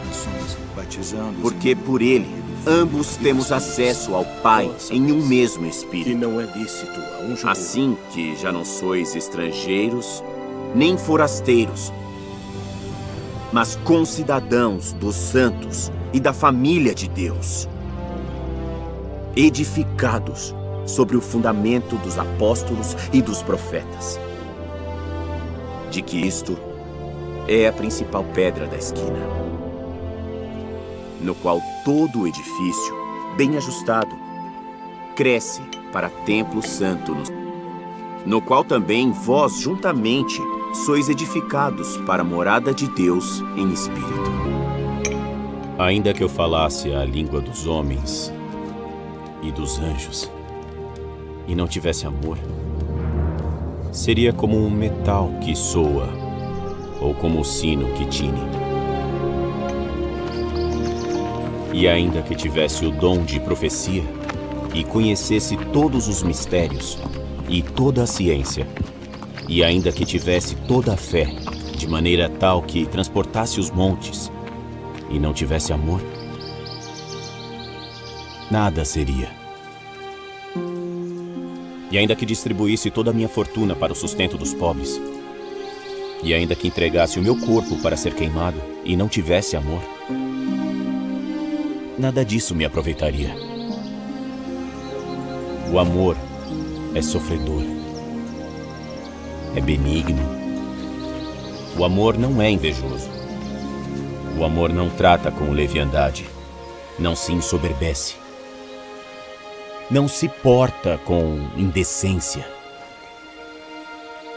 Porque por ele, ambos temos acesso ao Pai em um mesmo Espírito. E não é lícito a um judeu. Assim que já não sois estrangeiros, nem forasteiros, mas concidadãos dos santos e da família de Deus, edificados sobre o fundamento dos apóstolos e dos profetas, de que isto é a principal pedra da esquina, no qual todo o edifício, bem ajustado, cresce para templo santo, no qual também vós juntamente sois edificados para a morada de Deus em espírito. Ainda que eu falasse a língua dos homens e dos anjos, e não tivesse amor, seria como um metal que soa, ou como o sino que tine. E ainda que tivesse o dom de profecia, e conhecesse todos os mistérios, e toda a ciência, e ainda que tivesse toda a fé, de maneira tal que transportasse os montes, e não tivesse amor, nada seria. E ainda que distribuísse toda a minha fortuna para o sustento dos pobres, e ainda que entregasse o meu corpo para ser queimado, e não tivesse amor, nada disso me aproveitaria. O amor é sofredor, é benigno. O amor não é invejoso. O amor não trata com leviandade, não se ensoberbece, não se porta com indecência,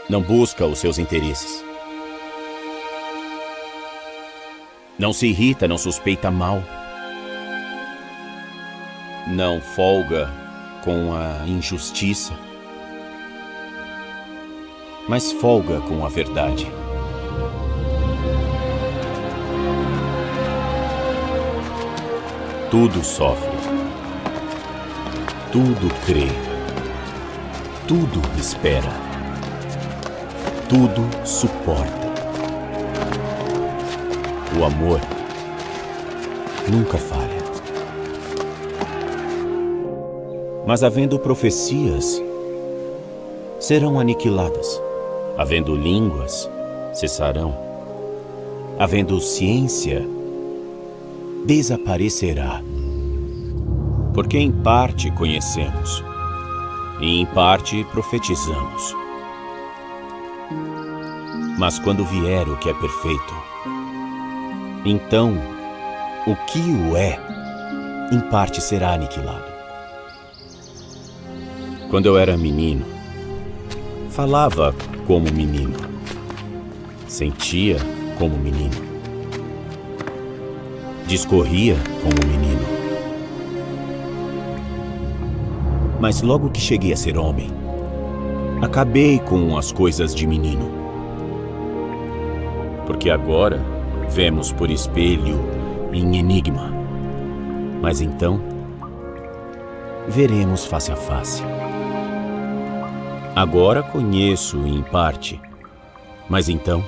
não busca os seus interesses, Não se irrita, não suspeita mal. Não folga com a injustiça, mas folga com a verdade. Tudo sofre, tudo crê, tudo espera, tudo suporta. O amor nunca falha. Mas havendo profecias, serão aniquiladas. Havendo línguas, cessarão. Havendo ciência, desaparecerá. Porque em parte conhecemos, e em parte profetizamos. Mas quando vier o que é perfeito, então o que o é, em parte será aniquilado. Quando eu era menino, falava como menino, sentia como menino, discorria como menino. Mas logo que cheguei a ser homem, acabei com as coisas de menino. Porque agora vemos por espelho em enigma, mas então veremos face a face. Agora conheço em parte, mas então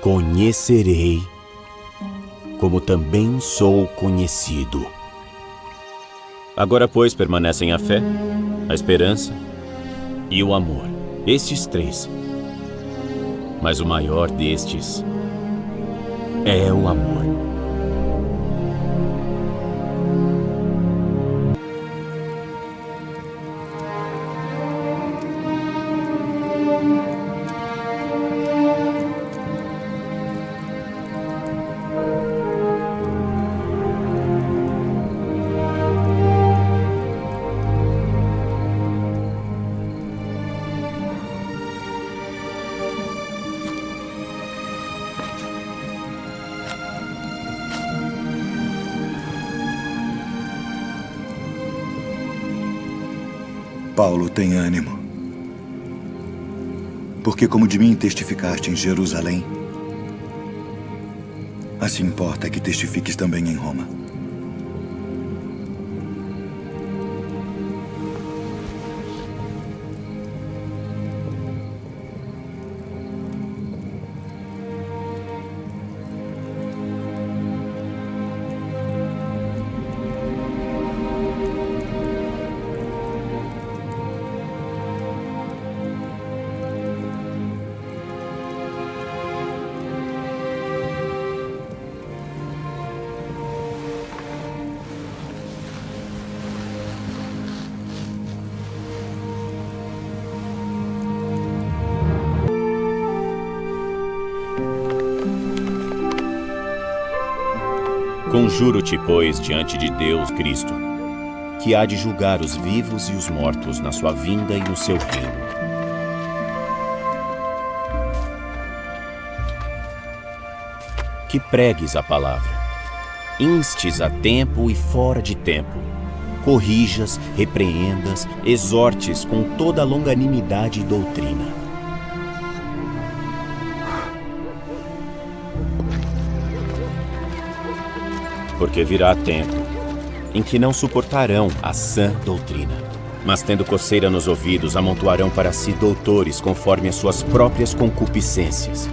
conhecerei como também sou conhecido. Agora, pois, permanecem a fé, a esperança e o amor. Estes três. Mas o maior destes é o amor. Paulo, tem ânimo. Porque como de mim testificaste em Jerusalém, assim importa que testifiques também em Roma. Conjuro-te, pois, diante de Deus Cristo, que há de julgar os vivos e os mortos na sua vinda e no seu reino. Que pregues a palavra, instes a tempo e fora de tempo, corrijas, repreendas, exortes com toda a longanimidade e doutrina. Porque virá tempo em que não suportarão a sã doutrina, mas tendo coceira nos ouvidos, amontoarão para si doutores conforme as suas próprias concupiscências,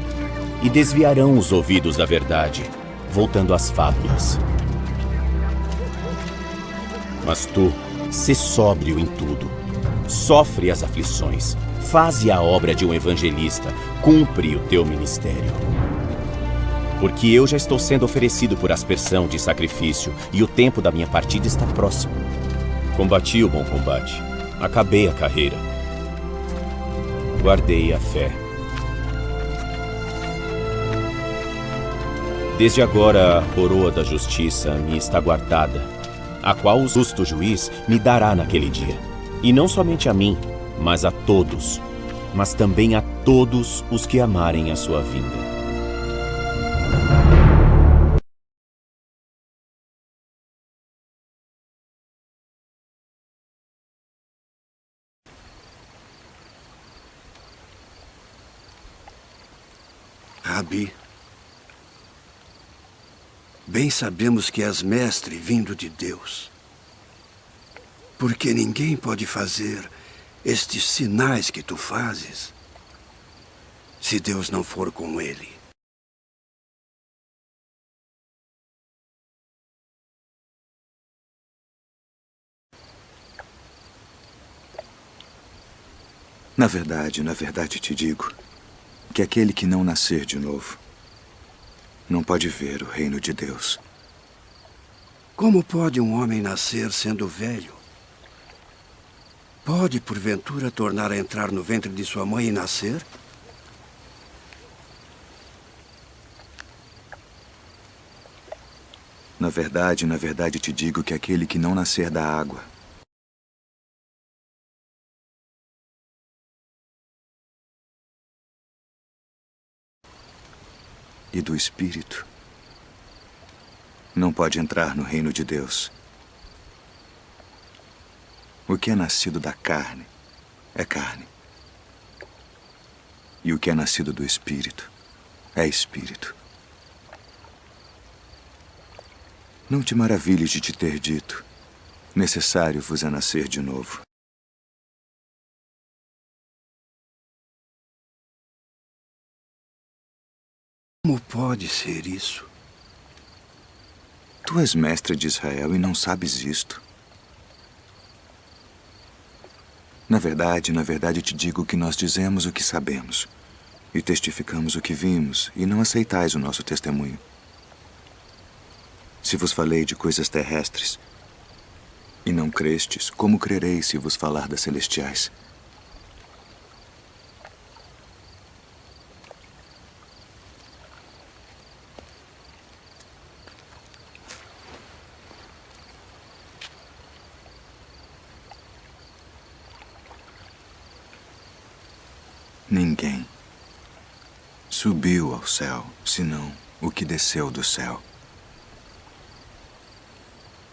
e desviarão os ouvidos da verdade, voltando às fábulas. Mas tu, sê sóbrio em tudo, sofre as aflições, faze a obra de um evangelista, cumpre o teu ministério. Porque eu já estou sendo oferecido por aspersão de sacrifício, e o tempo da minha partida está próximo. Combati o bom combate, acabei a carreira, guardei a fé. Desde agora a coroa da justiça me está guardada, a qual o justo juiz me dará naquele dia. E não somente a mim, mas a todos, mas também a todos os que amarem a sua vinda. Rabi, bem sabemos que és mestre vindo de Deus, porque ninguém pode fazer estes sinais que tu fazes se Deus não for com ele. Na verdade te digo que aquele que não nascer de novo não pode ver o reino de Deus. Como pode um homem nascer sendo velho? Pode, porventura, tornar a entrar no ventre de sua mãe e nascer? Na verdade te digo que aquele que não nascer da água e do Espírito não pode entrar no reino de Deus. O que é nascido da carne é carne, e o que é nascido do Espírito é Espírito. Não te maravilhes de te ter dito: necessário vos é nascer de novo. Como pode ser isso? Tu és mestre de Israel e não sabes isto. Na verdade te digo que nós dizemos o que sabemos e testificamos o que vimos, e não aceitais o nosso testemunho. Se vos falei de coisas terrestres e não crestes, como crereis se vos falar das celestiais? Ninguém subiu ao céu, senão o que desceu do céu.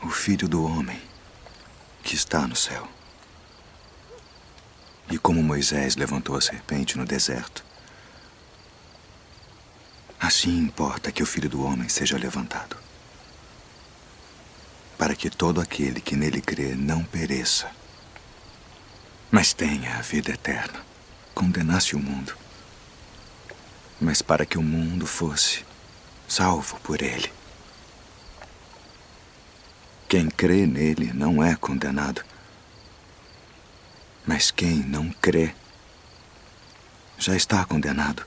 O Filho do Homem que está no céu. E como Moisés levantou a serpente no deserto, assim importa que o Filho do Homem seja levantado, para que todo aquele que nele crê não pereça, mas tenha a vida eterna. Condenasse o mundo, mas para que o mundo fosse salvo por ele. Quem crê nele não é condenado, mas quem não crê já está condenado,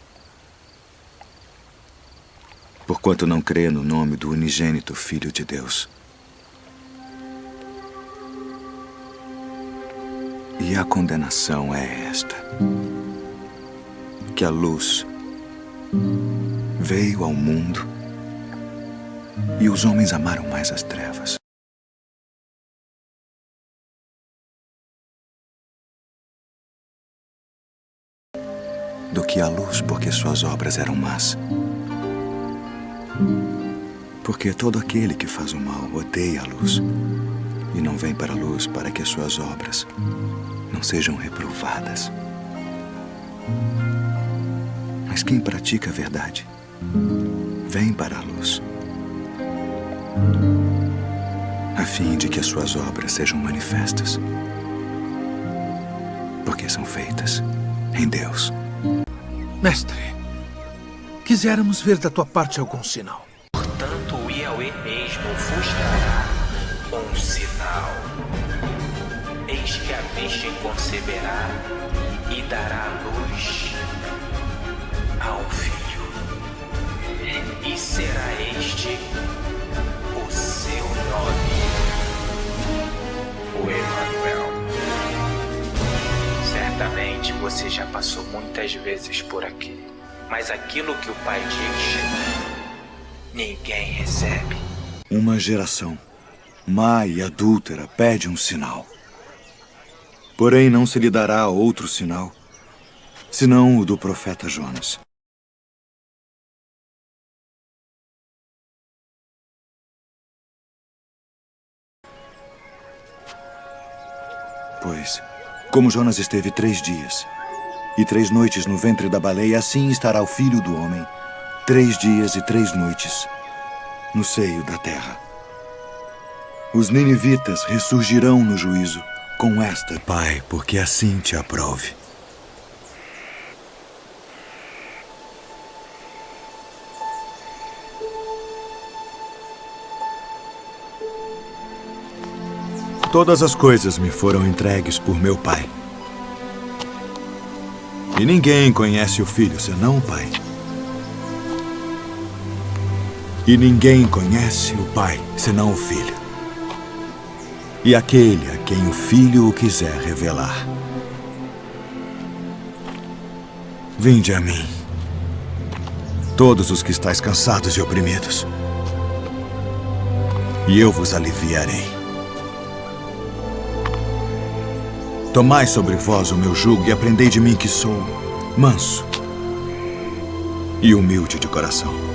porquanto não crê no nome do unigênito Filho de Deus. E a condenação é esta: que a luz veio ao mundo e os homens amaram mais as trevas do que a luz, porque suas obras eram más. Porque todo aquele que faz o mal odeia a luz e não vem para a luz, para que as suas obras não sejam reprovadas. Mas quem pratica a verdade vem para a luz, a fim de que as suas obras sejam manifestas, porque são feitas em Deus. Mestre, quiséramos ver da tua parte algum sinal. Portanto, o Yahweh mesmo vos dará um sinal. Eis que a Virgem conceberá e dará à luz a um filho, e será este o seu nome, o Emanuel. Certamente você já passou muitas vezes por aqui, mas aquilo que o Pai diz, ninguém recebe. Uma geração má e adúltera pede um sinal. Porém, não se lhe dará outro sinal, senão o do profeta Jonas. Pois, como Jonas esteve 3 dias e 3 noites no ventre da baleia, assim estará o Filho do Homem 3 dias e 3 noites no seio da terra. Os ninivitas ressurgirão no juízo com esta, Pai, porque assim te aprove. Todas as coisas me foram entregues por meu Pai. E ninguém conhece o Filho senão o Pai. E ninguém conhece o Pai senão o Filho. E aquele a quem o Filho o quiser revelar. Vinde a mim, todos os que estáis cansados e oprimidos, e eu vos aliviarei. Tomai sobre vós o meu jugo e aprendei de mim que sou manso e humilde de coração.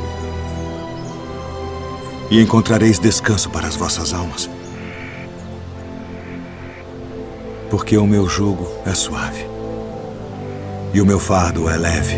E encontrareis descanso para as vossas almas. Porque o meu jugo é suave e o meu fardo é leve.